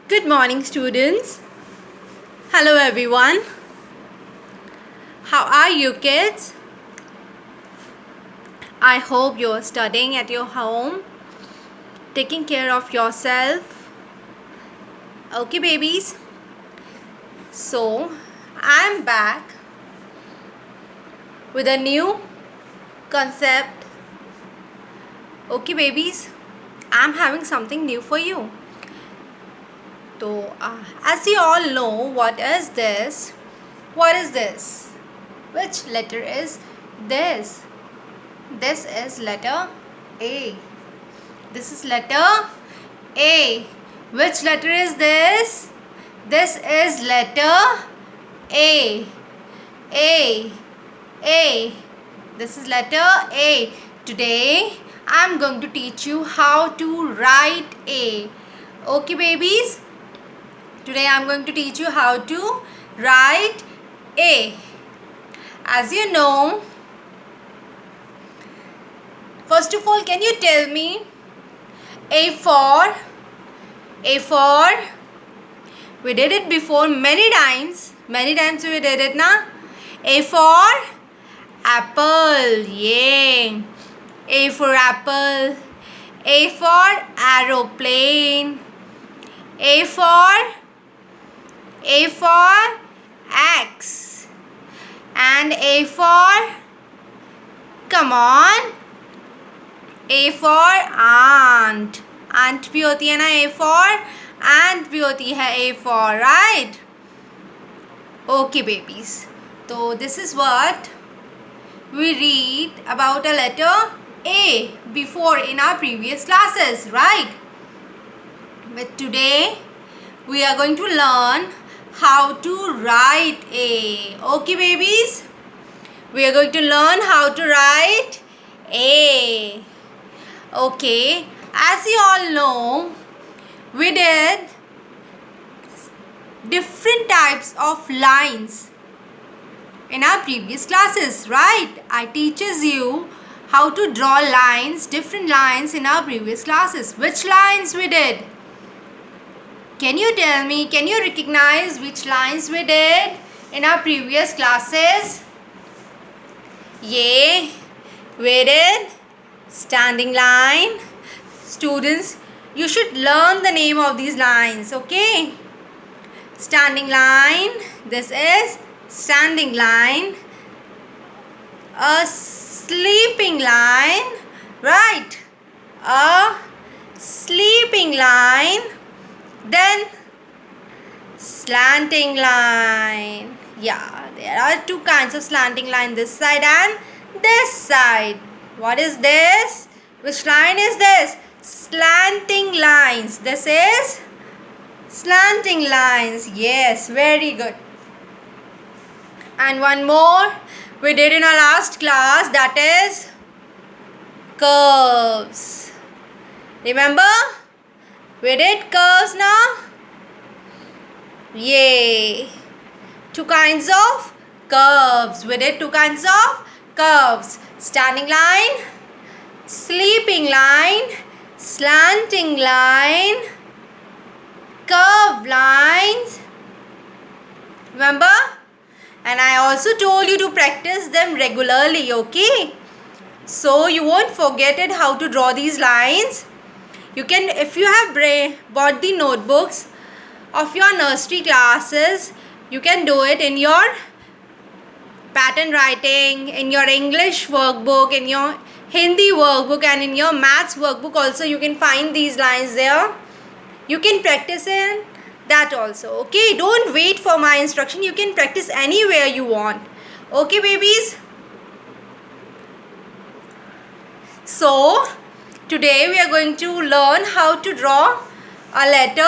Good morning, students. Hello, everyone. How are you, kids? I hope you're studying at your home, taking care of yourself. Okay, babies. So, I'm back with a new concept. Okay, babies. I'm having something new for you. So, as you all know, what is this? What is this? Which letter is this? This is letter A. This is letter A. Which letter is this? This is letter A. A. A. This is letter A. Today I am going to teach you how to write A. Okay, babies? Today I am going to teach you how to write A. As you know, first of all, can you tell me A for? We did it before many times. Many times we did it, na? A for apple. Yay. A for apple. A for aeroplane. A for X. And A for, come on, A for ant. Ant भी होती है ना A for, ant भी होती है A for, right? Okay, babies. So this is what we read about a letter A before in our previous classes, right? But today we are going to learn how to write A. Okay, babies? We are going to learn how to write A. Okay, as you all know, we did different types of lines in our previous classes, right? I teaches you how to draw lines, different lines in our previous classes. Which lines we did? Can you tell me, can you recognize which lines we did in our previous classes? Yeah, we did standing line. Students, you should learn the name of these lines, okay? Standing line, this is standing line. A sleeping line, right? A sleeping line. Then slanting line. Yeah, there are two kinds of slanting line, this side and this side. What is this? Which line is this? Slanting lines. This is slanting lines. Yes, very good. And one more we did in our last class, that is curves. Remember? We did curves now? Yay! Two kinds of curves. We did two kinds of curves. Standing line, sleeping line, slanting line, curved lines. Remember? And I also told you to practice them regularly, okay? So you won't forget it how to draw these lines. You can, if you have bought the notebooks of your nursery classes, you can do it in your pattern writing, in your English workbook, in your Hindi workbook, and in your maths workbook also. You can find these lines there. You can practice in that also, okay? Don't wait for my instruction. You can practice anywhere you want. Okay, babies? So today we are going to learn how to draw a letter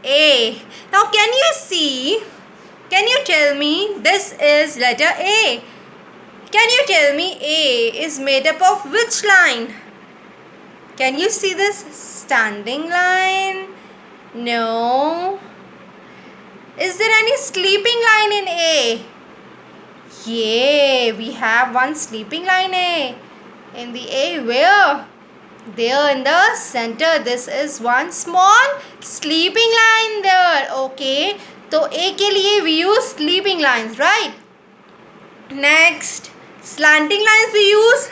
A. Now can you see, can you tell me, this is letter A. Can you tell me A is made up of which line? Can you see this standing line? No. Is there any sleeping line in A? Yeah, we have one sleeping line A. In the A, where? There in the center. This is one small sleeping line there. Okay, तो A के लिए we use sleeping lines, right. Next slanting lines we use.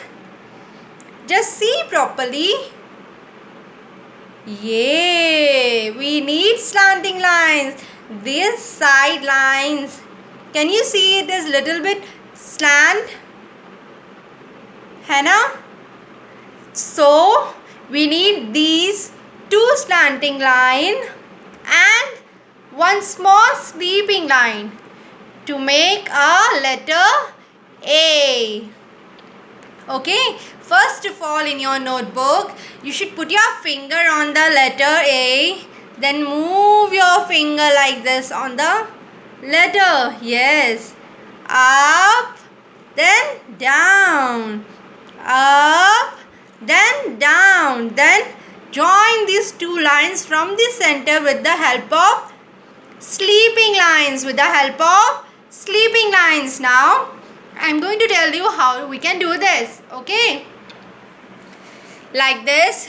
Just see properly. Yeah, we need slanting lines. These side lines, can you see it is little bit slant, है ना? So we need these two slanting line and one small sleeping line to make a letter A. Okay, first of all in your notebook you should put your finger on the letter A, then move your finger like this on the letter. Yes, up, then down, up, then down, then join these two lines from the center with the help of sleeping lines, with the help of sleeping lines. Now I am going to tell you how we can do this. Okay, like this.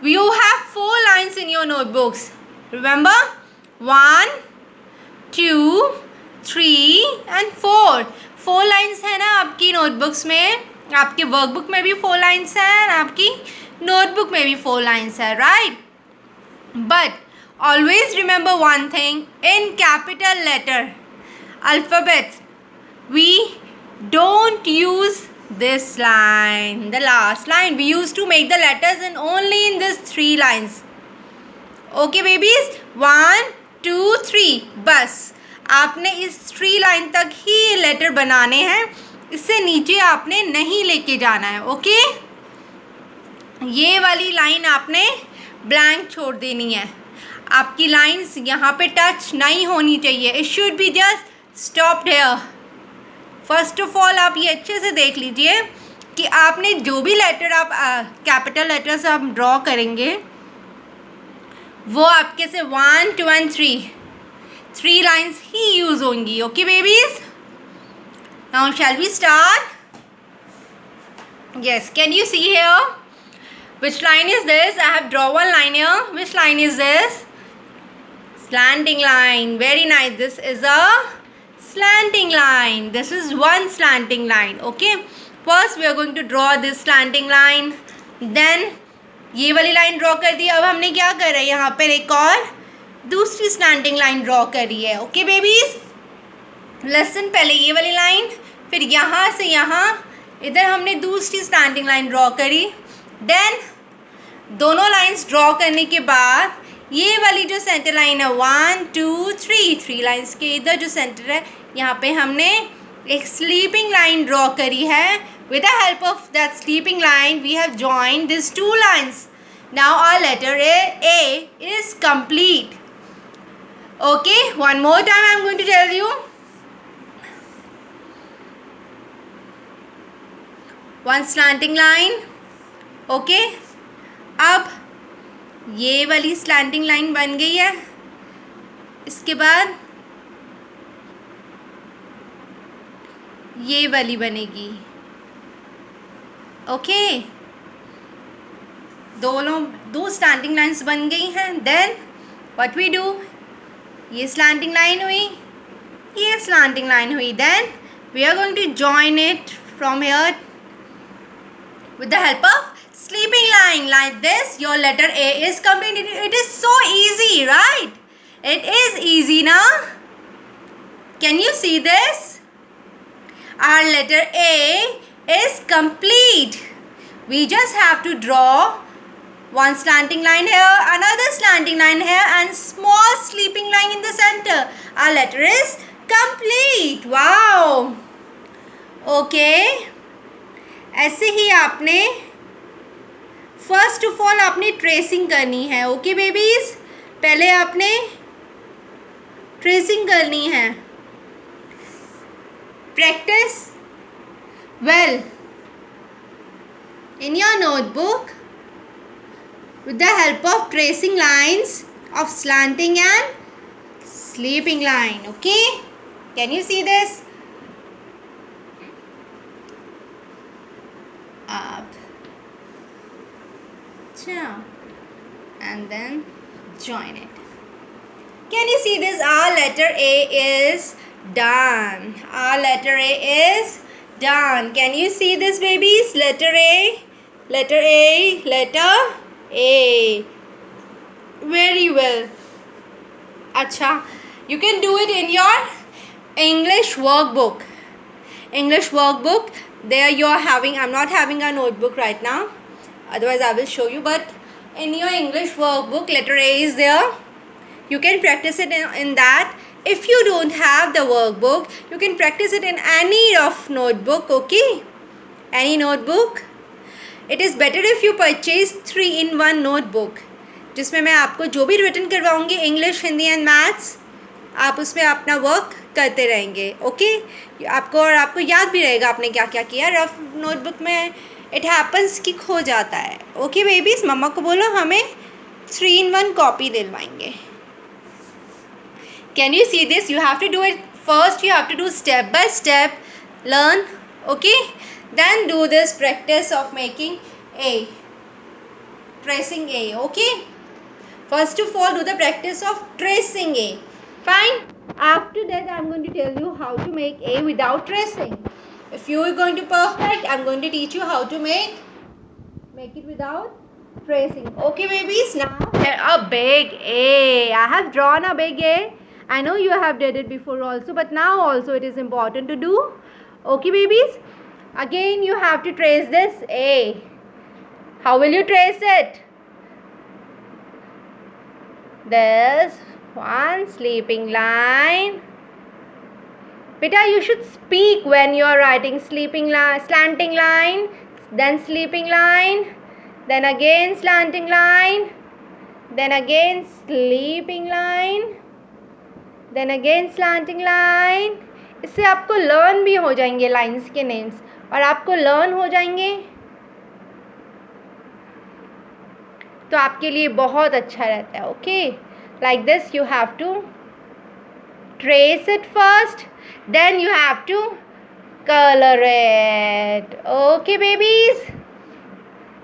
You have 4 lines in your notebooks. Remember, 1, 2, 3 and 4. 4 lines है ना आपकी notebooks में, आपके workbook में भी 4 lines हैं, आपकी notebook में भी 4 lines है, right? But always remember one thing, in capital letter alphabet we don't use this line, the last line. We used to make the letters in only in these 3 lines. Okay babies, 1, 2, 3, बस आपने इस 3 line तक ही letter बनाने हैं, इससे नीचे आपने नहीं लेके जाना है. ओके, ये वाली लाइन आपने ब्लैंक छोड़ देनी है. आपकी लाइंस यहाँ पे टच नहीं होनी चाहिए. It should be just stopped here. First of all आप ये अच्छे से देख लीजिए कि आपने जो भी लेटर आप कैपिटल लेटर से आप ड्रॉ करेंगे वो आपके से 1, 2 and 3 लाइन्स ही यूज़ होंगी. Okay babies, now shall we start. Yes, can you see here which line is this? I have draw one line here. Which line is this? Slanting line. Very nice. This is a slanting line. This is one slanting line. Okay, first we are going to draw this slanting line, then ये वाली line draw कर दी. अब हमने क्या कर रहे हैं, यहाँ पर एक और दूसरी स्लैंटिंग लाइन ड्रॉ करी है. ओके बेबीज, लेसन पहले ये वाली लाइन, फिर यहाँ से यहाँ इधर हमने दूसरी स्लैंटिंग लाइन ड्रॉ करी. देन दोनों लाइंस ड्रॉ करने के बाद ये वाली जो सेंटर लाइन है 1, 2, 3 लाइंस के इधर जो सेंटर है यहाँ पे हमने एक स्लीपिंग लाइन ड्रॉ करी है. With the help of that sleeping line we have joined this 2 lines. Now our letter A is complete. Okay, one more time I am going to tell you. One slanting line. Okay, अब ये वाली slanting line बन गई है. इसके बाद ये वाली बनेगी. ओके, दो स्लैंटिंग लाइन्स बन गई हैं. देन व्हाट वी डू, ये स्लैंटिंग लाइन हुई, ये स्लैंटिंग लाइन हुई. Then we are going to join it from here with the help of sleeping line like this. Your letter A is complete. It is so easy, right? It is easy now. Can you see this? Our letter A is complete. We just have to draw one slanting line here, another slanting line here and small sleeping line in the center. Our letter is complete. Wow. Okay, ऐसे ही आपने first of all आपने tracing करनी है. Okay babies, पहले आपने tracing करनी है. Practice well in your notebook with the help of tracing lines of slanting and sleeping line. Okay, can you see this? Up, down, and then join it. Can you see this? Our letter A is done. Our letter A is done. Can you see this, babies? Letter A, letter A, letter A. Very well. Acha. You can do it in your English workbook. English workbook. There you are having. I'm not having a notebook right now. Otherwise, I will show you. But in your English workbook, letter A is there. You can practice it in that. If you don't have the workbook, you can practice it in any of notebook. Okay, any notebook. It is better if you purchase 3-in-1 notebook, जिसमें मैं आपको जो भी written करवाऊंगी English, Hindi and maths, आप उसमें अपना work करते रहेंगे. ओके, आपको और आपको याद भी रहेगा आपने क्या क्या किया. रफ नोटबुक में इट हैपन्स कि खो जाता है. ओके बेबीज, मम्मा को बोलो हमें 3-in-1 कॉपी दिलवाएंगे. Can you see this? You have to do it first. You have to do step by step. Learn. Okay. Then do this practice of making A. Tracing A. Okay. First of all, do the practice of tracing A. Fine. After that, I'm going to tell you how to make A without tracing. If you are going to perfect, I'm going to teach you how to make it without tracing. Okay, babies. Now a big A. I have drawn a big A. I know you have did it before also, but now also it is important to do. Okay, babies. Again, you have to trace this A. How will you trace it? There's one sleeping line. Beta, you should speak when you are writing sleeping line, slanting line, then sleeping line, then again slanting line, then again sleeping line, then again slanting line. इससे आपको learn भी हो जाएंगे lines के names, और आपको learn हो जाएंगे तो आपके लिए बहुत अच्छा रहता है. Okay, like this you have to trace it first, then you have to color it. Okay, babies,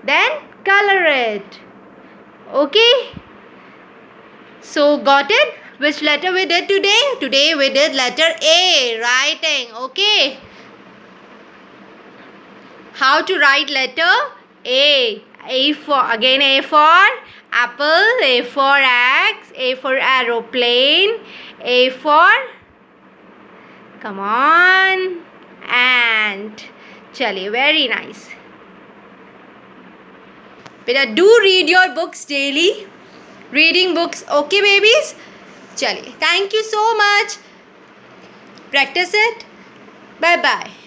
then color it. Okay, so got it? Which letter we did today? Today we did letter A, writing. Okay, how to write letter A? A for, again A for apple, A for axe, A for aeroplane, A for, come on, ant. Chaliye, very nice. Beta, do read your books daily. Reading books. Okay, babies? Chaliye, thank you so much. Practice it. Bye bye.